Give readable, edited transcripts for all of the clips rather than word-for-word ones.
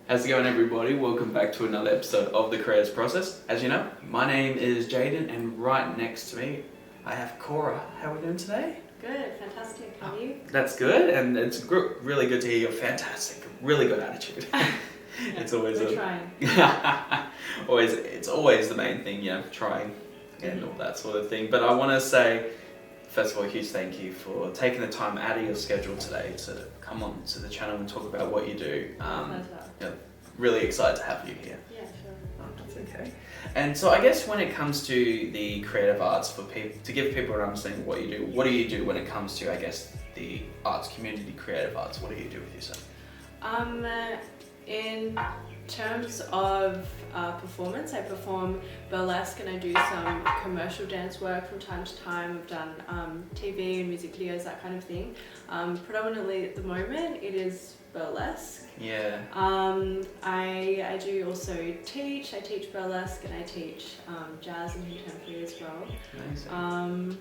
How's it going, everybody? Welcome back to another episode of The Creative Process. As you know, my name is Jaden, and right next to me, I have Cora. How are we doing today? Good, fantastic. How are you? That's good, and it's really good to hear your fantastic, really good attitude. It's always we're trying. It's always the main thing, trying and all that sort of thing. But I want to say, first of all, a huge thank you for taking the time out of your schedule today to come on to the channel and talk about what you do. Really excited to have you here. Yeah, sure. Oh, that's okay. And so I guess when it comes to the creative arts, for people to give people an understanding of what you do when it comes to, I guess, the arts community, creative arts, what do you do with yourself? In terms of performance, I perform burlesque and I do some commercial dance work from time to time. I've done TV and music videos, that kind of thing. Predominantly at the moment, it is burlesque. Yeah. I do also teach. I teach burlesque and I teach jazz and contemporary as well. Amazing.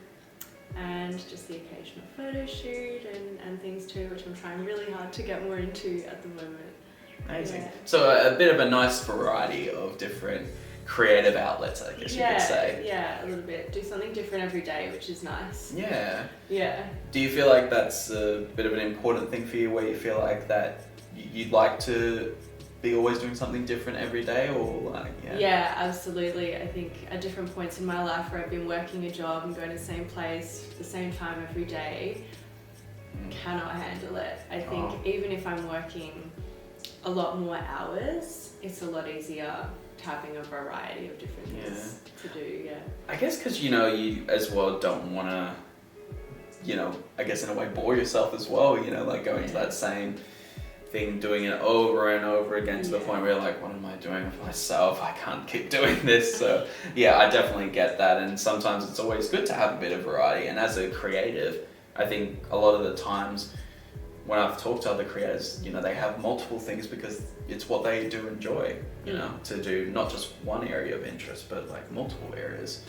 And just the occasional photo shoot and things too, which I'm trying really hard to get more into at the moment. Amazing. Yeah. So a bit of a nice variety of different creative outlets, I guess you could say. Yeah, a little bit. Do something different every day, which is nice. Yeah. Yeah. Do you feel like that's a bit of an important thing for you, where you feel like that you'd like to be always doing something different every day, or like, Yeah, absolutely. I think at different points in my life where I've been working a job and going to the same place, the same time every day, cannot handle it. I think even if I'm working a lot more hours, it's a lot easier having a variety of different things to do. I guess because you as well don't want to, I guess in a way bore yourself as well, like going to that same thing, doing it over and over again to the point where you're like, what am I doing with myself? I can't keep doing this. So I definitely get that, and sometimes it's always good to have a bit of variety. And as a creative, I think a lot of the times when I've talked to other creators, they have multiple things because it's what they do enjoy, to do not just one area of interest, but like multiple areas.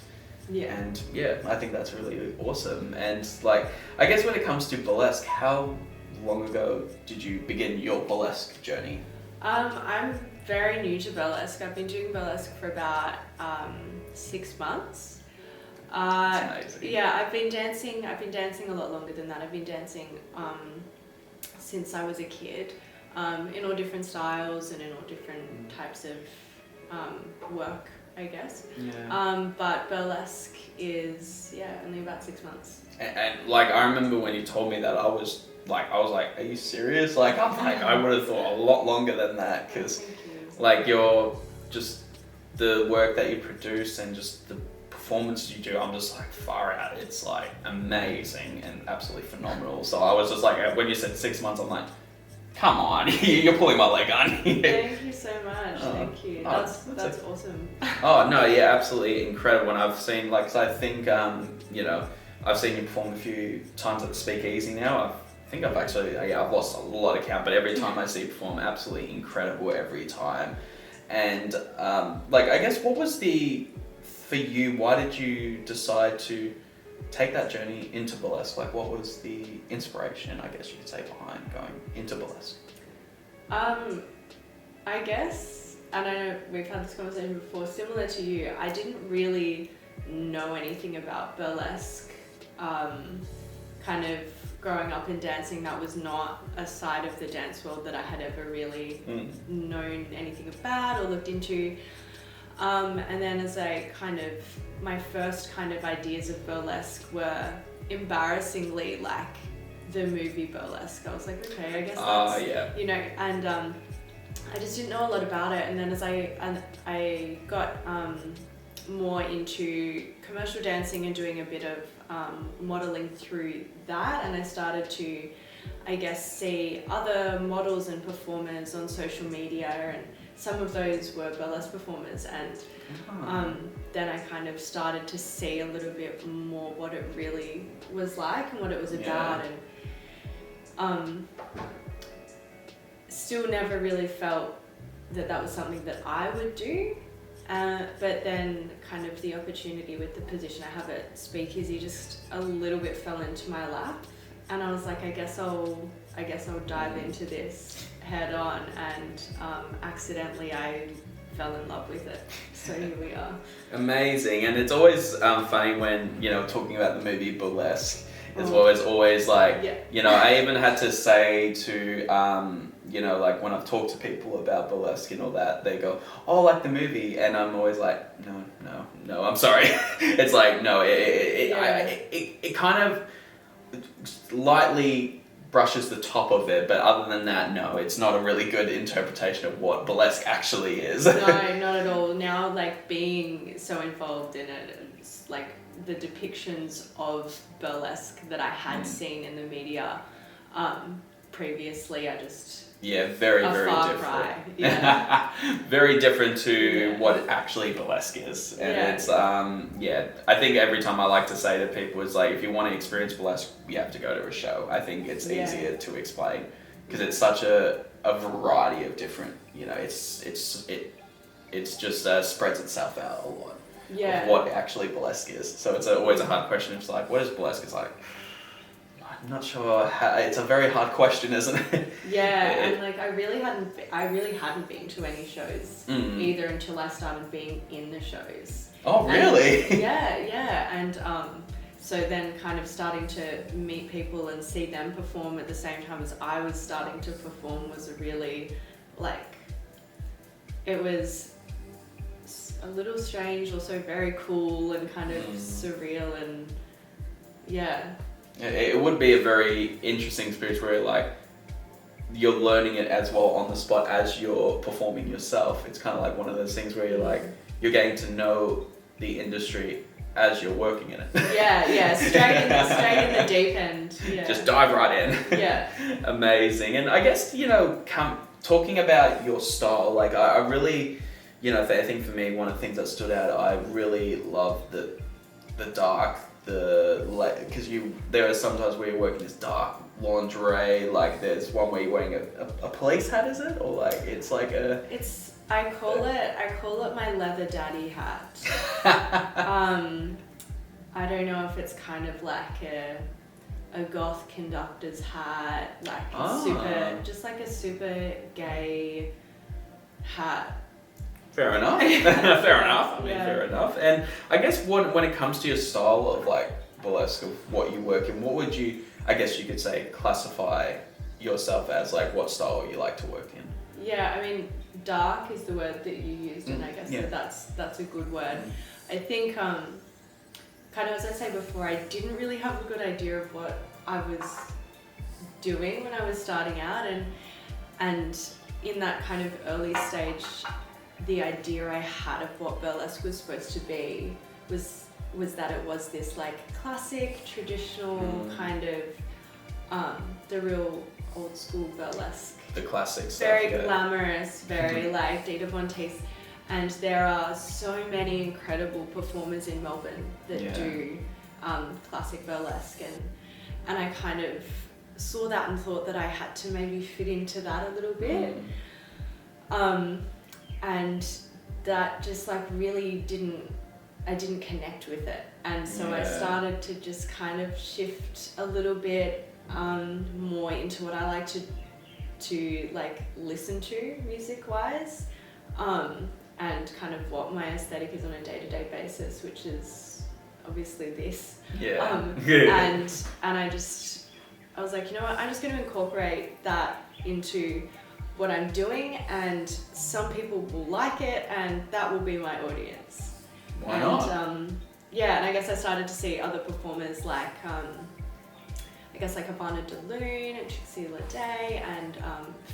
Yeah. And I think that's really awesome. And like, I guess when it comes to burlesque, how long ago did you begin your burlesque journey? I'm very new to burlesque. I've been doing burlesque for about 6 months. That's amazing. Yeah, I've been dancing a lot longer than that. I've been dancing since I was a kid, in all different styles and in all different types of work, I guess. Yeah. But burlesque is only about 6 months. And like, I remember when you told me that, I was like, are you serious? Like, I'm like, I would have thought a lot longer than that, because like you're just, the work that you produce and just the performance you do, I'm just like, far out. It's like amazing and absolutely phenomenal. So I was just like, when you said 6 months, I'm like, come on, you're pulling my leg on. Thank you so much. Thank you. That's awesome. Oh no, yeah, absolutely incredible. And I've seen, like, so I think I've seen you perform a few times at the Speakeasy now. I think I've actually, I've lost a lot of count, but every time I see you perform, absolutely incredible every time. And like, I guess, what was for you, why did you decide to take that journey into burlesque? Like, what was the inspiration, I guess you could say, behind going into burlesque? I guess, and I know we've had this conversation before, similar to you, I didn't really know anything about burlesque. Kind of growing up in dancing, that was not a side of the dance world that I had ever really known anything about or looked into. And then as my first kind of ideas of burlesque were embarrassingly like the movie Burlesque. I was like, okay, I guess that's, and I just didn't know a lot about it. And then as I got more into commercial dancing and doing a bit of modeling through that, and I started to, I guess, see other models and performers on social media, and some of those were burlesque performers, and then I kind of started to see a little bit more what it really was like and what it was about, and still never really felt that was something that I would do. But then kind of the opportunity with the position I have at Speakeasy just a little bit fell into my lap, and I was like, I guess I'll dive into this head on, and accidentally I fell in love with it. So here we are. Amazing. And it's always funny when, talking about the movie Burlesque, it's always like, I even had to say to, like when I've talked to people about Burlesque and all that, they go, oh, like the movie. And I'm always like, no, I'm sorry. It's like, no, it kind of lightly brushes the top of it, but other than that, no, it's not a really good interpretation of what burlesque actually is. No, not at all. Now, like, being so involved in it, it's like the depictions of burlesque that I had seen in the media previously, I just... Yeah, very far different. Cry. Yeah. Very different to what actually burlesque is. And it's, I think every time I like to say to people, it's like, if you want to experience burlesque, you have to go to a show. I think it's easier to explain because it's such a variety of different, it's just spreads itself out a lot. Yeah. Of what actually burlesque is. So it's always a hard question. It's like, what is burlesque? It's like, I'm not sure. It's a very hard question, isn't it? Yeah, and like I really hadn't been to any shows either until I started being in the shows. Oh, really? And, yeah, and so then kind of starting to meet people and see them perform at the same time as I was starting to perform was a really it was a little strange, also very cool and kind of surreal and It would be a very interesting experience where you're learning it as well on the spot as you're performing yourself. It's kind of like one of those things where you're getting to know the industry as you're working in it. Straight in the deep end. Yeah. Just dive right in. Yeah. Amazing. And I guess, talking about your style, I really, I think for me, one of the things that stood out, I really love the dark, because there are sometimes where you're working this dark lingerie, there's one where you're wearing a police hat, is it? Or it's like a... I call it my leather daddy hat. I don't know if it's kind of like a goth conductor's hat, a super gay hat. Fair enough. Fair enough. Fair enough. And I guess when it comes to your style of burlesque, of what you work in, what would you, I guess you could say, classify yourself as? What style you like to work in? Yeah, I mean, dark is the word that you used, and I guess that's a good word. I think, kind of as I said before, I didn't really have a good idea of what I was doing when I was starting out, and in that kind of early stage, the idea I had of what burlesque was supposed to be was that it was this classic, traditional kind of the real old school burlesque. The classic stuff. Very glamorous, very Dita Von Teese. And there are so many incredible performers in Melbourne that do classic burlesque, and I kind of saw that and thought that I had to maybe fit into that a little bit. And that just really I didn't connect with it. And so I started to just kind of shift a little bit more into what I like to listen to music wise, and kind of what my aesthetic is on a day-to-day basis, which is obviously this. And I was like, you know what, I'm just going to incorporate that into what I'm doing, and some people will like it, and that will be my audience. Why not? And I guess I started to see other performers Ivana DeLune and Trixie Leday and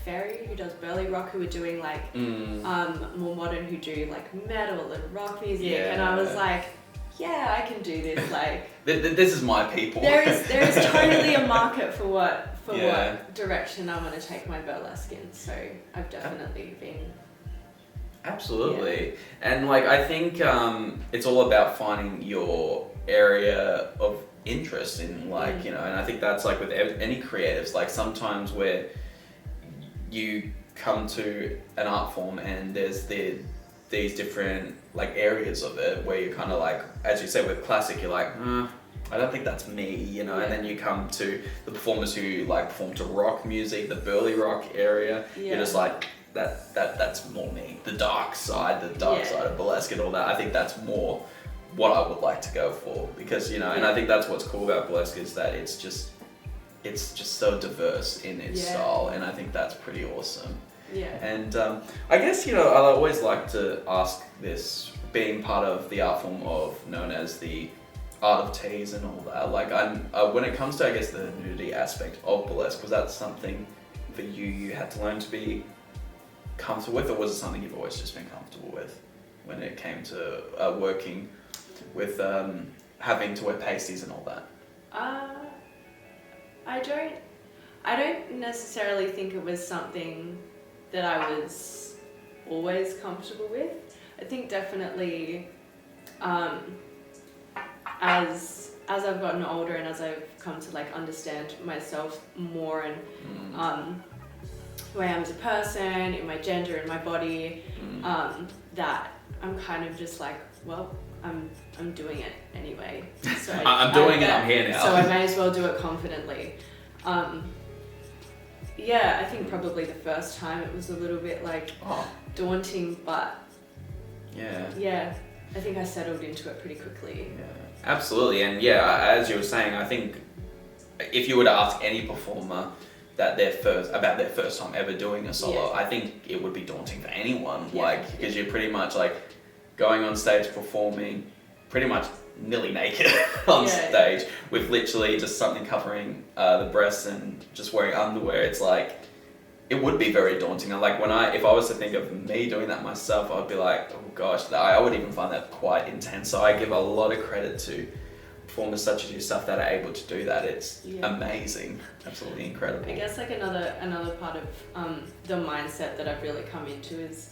Ferry, who does Burly Rock, who were doing more modern, who do metal and rock music, and I was like, yeah, I can do this. This is my people. There is totally a market for what direction I want to take my burlesque in. So I've definitely been. Absolutely, and I think it's all about finding your area of interest in and I think that's with any creatives, sometimes where you come to an art form and there's these different areas of it where you're kind of as you say with classic, you're I I don't think that's me, you know. Yeah. And then you come to the performers who like perform to rock music, the burly rock area. Yeah. You're just like that's more me. The dark side of burlesque and all that. I think that's more what I would like to go for, because you know, and I think that's what's cool about burlesque is that it's just so diverse in its style, and I think that's pretty awesome. Yeah. And I guess, you know, I always like to ask this, being part of the art form of known as the art of tease and all that. Like, when it comes to, I guess, the nudity aspect of burlesque, was that something for you had to learn to be comfortable with, or was it something you've always just been comfortable with when it came to working with having to wear pasties and all that? I don't necessarily think it was something that I was always comfortable with. I think definitely as I've gotten older and as I've come to like understand myself more and who I am as a person, in my gender, in my body, that I'm kind of just like, well, I'm doing it anyway. So I'm doing it, I'm here now. So I may as well do it confidently. Yeah, I think probably the first time it was a little bit like daunting, but yeah, I think I settled into it pretty quickly. Yeah, absolutely. And yeah, as you were saying, I think if you were to ask any performer about their first time ever doing a solo, I think it would be daunting for anyone, because you're pretty much like going on stage performing pretty much nearly naked on stage with literally just something covering the breasts and just wearing underwear. It's like, it would be very daunting. And like if I was to think of me doing that myself, I'd be like, oh gosh, I would even find that quite intense. So I give a lot of credit to performers such as yourself that are able to do that. It's amazing, absolutely incredible. I guess like another part of the mindset that I've really come into is,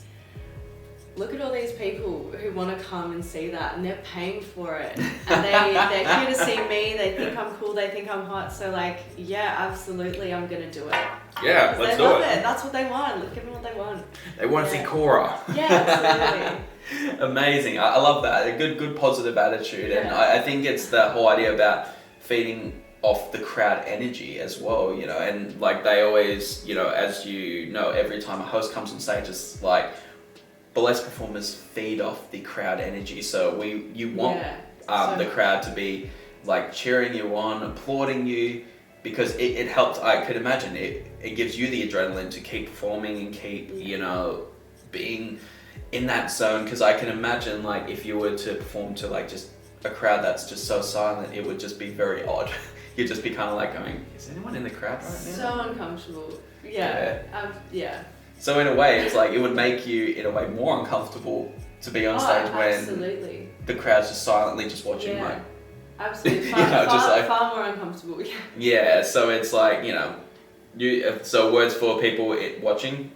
look at all these people who want to come and see that, and they're paying for it, and they're here to see me. They think I'm cool, they think I'm hot, so like, yeah, absolutely, I'm gonna do it. Yeah, let's do it. That's what they want. Give them what they want. They want to see Cora. Yeah, absolutely. Amazing. I love that. A good positive attitude, and I think it's the whole idea about feeding off the crowd energy as well, you know. And like they always, you know, as you know, every time a host comes on stage, it's like, burlesque performers feed off the crowd energy, so you want the crowd to be like cheering you on, applauding you, because it helps. I could imagine it gives you the adrenaline to keep performing and keep you know, being in that zone, because I can imagine like if you were to perform to like just a crowd that's just so silent, it would just be very odd. You'd just be kind of like going, is anyone in the crowd right now? So uncomfortable. Yeah. So in a way, it's like it would make you, in a way, more uncomfortable to be on stage when the crowd's just silently just watching. Yeah, like, absolutely. Far more uncomfortable. Yeah. Yeah. So it's like, you know, so words for people watching,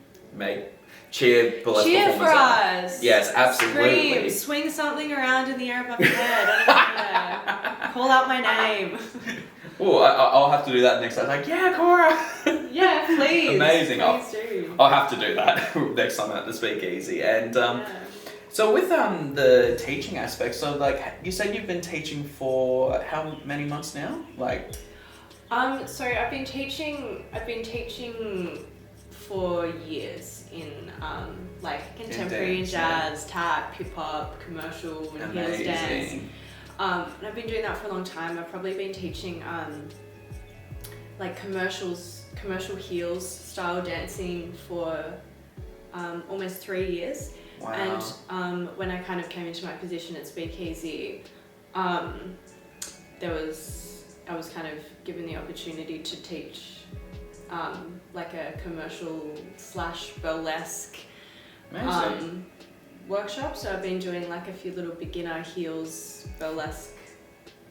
cheer burlesque Cheer for performers. us. Yes, absolutely. Scream, swing something around in the air above your head. I don't know. Call out my name. Oh, I'll have to do that next time. Like, yeah, Cora. Yeah, please. Amazing. Please do. I'll have to do that next time at the Speakeasy. And so with the teaching aspect, so like you said you've been teaching for how many months now? Like, so I've been teaching for years in like contemporary and jazz, tap, hip hop, commercial, and heels dance. And I've been doing that for a long time. I've probably been teaching like commercial heels style dancing for almost 3 years. wow. And when I kind of came into my position at Speakeasy, I was kind of given the opportunity to teach like a commercial / burlesque workshop. So I've been doing like a few little beginner heels burlesque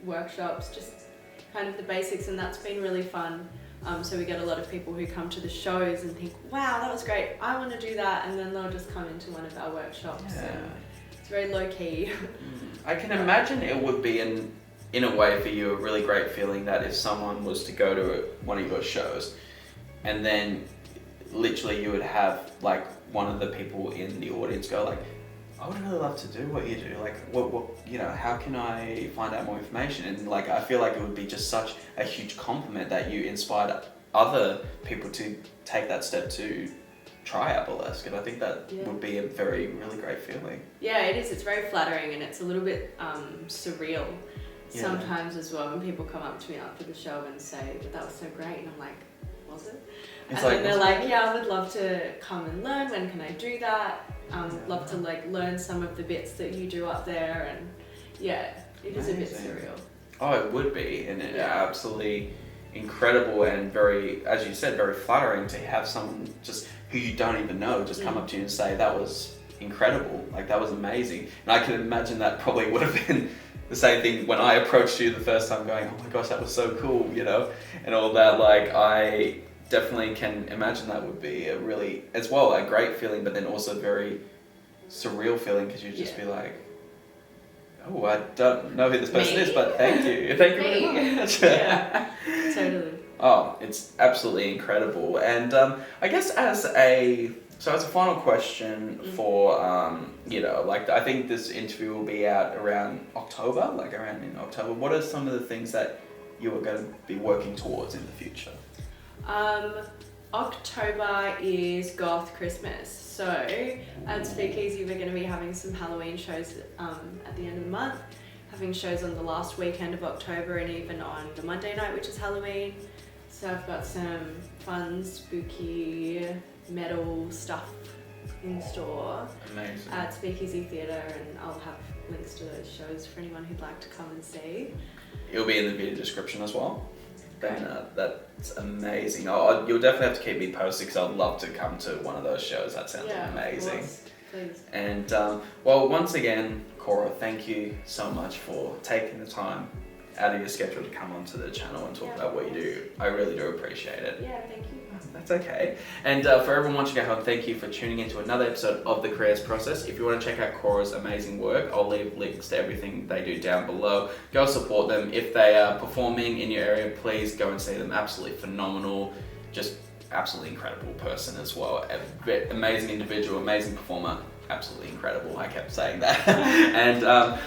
workshops, just kind of the basics, and that's been really fun. So we get a lot of people who come to the shows and think, wow, that was great, I want to do that, and then they'll just come into one of our workshops. And it's very low key. I can imagine it would be in a way for you a really great feeling that if someone was to go to one of your shows and then literally you would have like one of the people in the audience go like, I would really love to do what you do. Like, what, you know, how can I find out more information? And like, I feel like it would be just such a huge compliment that you inspired other people to take that step to try out burlesque. And I think that would be a really great feeling. Yeah, it is. It's very flattering, and it's a little bit surreal sometimes as well when people come up to me after the show and say, "But that was so great," and I'm like, "Was it?" It's and then they're like, "Yeah, I would love to come and learn. When can I do that? Love to like learn some of the bits that you do up there." And yeah, it is a bit surreal. Oh, it would be, and absolutely incredible, and very, as you said, very flattering to have someone just who you don't even know just come up to you and say, "That was incredible, like that was amazing." And I can imagine that probably would have been the same thing when I approached you the first time, going, "Oh my gosh, that was so cool," you know, and all that. Like, I definitely can imagine that would be a really, as well, a great feeling, but then also very surreal feeling, because you'd just be like, "Oh, I don't know who this person is, but thank you very much." Yeah, totally. Oh, it's absolutely incredible. And I guess as a final question for, you know, like, I think this interview will be out around October, like around in October. What are some of the things that you are going to be working towards in the future? October is Goth Christmas. So at Speakeasy, we're going to be having some Halloween shows at the end of the month, having shows on the last weekend of October and even on the Monday night, which is Halloween. So I've got some fun, spooky, metal stuff in store. Amazing. At Speakeasy Theatre, and I'll have links to those shows for anyone who'd like to come and see. It'll be in the video description as well. Then that's amazing. Oh, you'll definitely have to keep me posted, because I'd love to come to one of those shows. That sounds amazing. Of course. Please. And well, once again, Cora, thank you so much for taking the time out of your schedule to come onto the channel and talk about what you do. I really do appreciate it. Yeah, thank you. That's okay. And for everyone watching at home, thank you for tuning into another episode of The Creators Process. If you want to check out Cora's amazing work, I'll leave links to everything they do down below. Go support them. If they are performing in your area, please go and see them. Absolutely phenomenal. Just absolutely incredible person as well. Amazing individual, amazing performer. Absolutely incredible. I kept saying that. And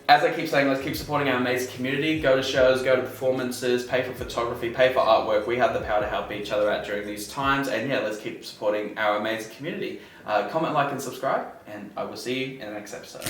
as I keep saying, let's keep supporting our amazing community. Go to shows, go to performances, pay for photography, pay for artwork. We have the power to help each other out during these times. And yeah, let's keep supporting our amazing community. Comment, like, and subscribe. And I will see you in the next episode.